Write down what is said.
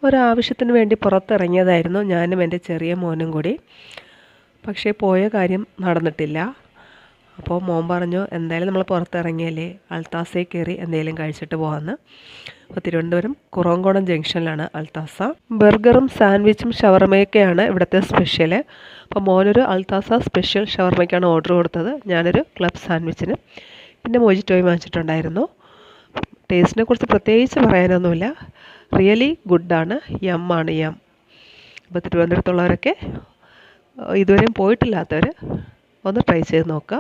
ഒരാവശ്യത്തിന് വേണ്ടി പുറത്തിറങ്ങിയതായിരുന്നു ഞാനും എൻ്റെ ചെറിയ മോനും കൂടി. പക്ഷേ പോയ കാര്യം നടന്നിട്ടില്ല. അപ്പോൾ മോൻ പറഞ്ഞു എന്തായാലും നമ്മൾ പുറത്തിറങ്ങിയല്ലേ അൽത്താസയിൽ കയറി എന്തെങ്കിലും കഴിച്ചിട്ട് പോകാമെന്ന്. അപ്പോൾ തിരുവനന്തപുരം കുറവങ്കോണം ജംഗ്ഷനിലാണ് അൽത്താസ. ബർഗറും സാൻഡ്വിച്ചും ഷവർമയൊക്കെയാണ് ഇവിടുത്തെ സ്പെഷ്യൽ. അപ്പോൾ മോനൊരു അൽത്താസ സ്പെഷ്യൽ ഷവർമയ്ക്കാണ് ഓർഡർ കൊടുത്തത്. ഞാനൊരു ക്ലബ് സാൻഡ്വിച്ചിന് പിന്നെ മോജിറ്റോയും വാങ്ങിച്ചിട്ടുണ്ടായിരുന്നു. ടേസ്റ്റിനെ കുറിച്ച് പ്രത്യേകിച്ച് പറയാനൊന്നുമില്ല. റിയലി ഗുഡാണ്, യമ്മാണ് യം. അപ്പോൾ തിരുവനന്തപുരത്തുള്ളവരൊക്കെ ഇതുവരെയും പോയിട്ടില്ലാത്തവർ ഒന്ന് ട്രൈ ചെയ്ത് നോക്കുക.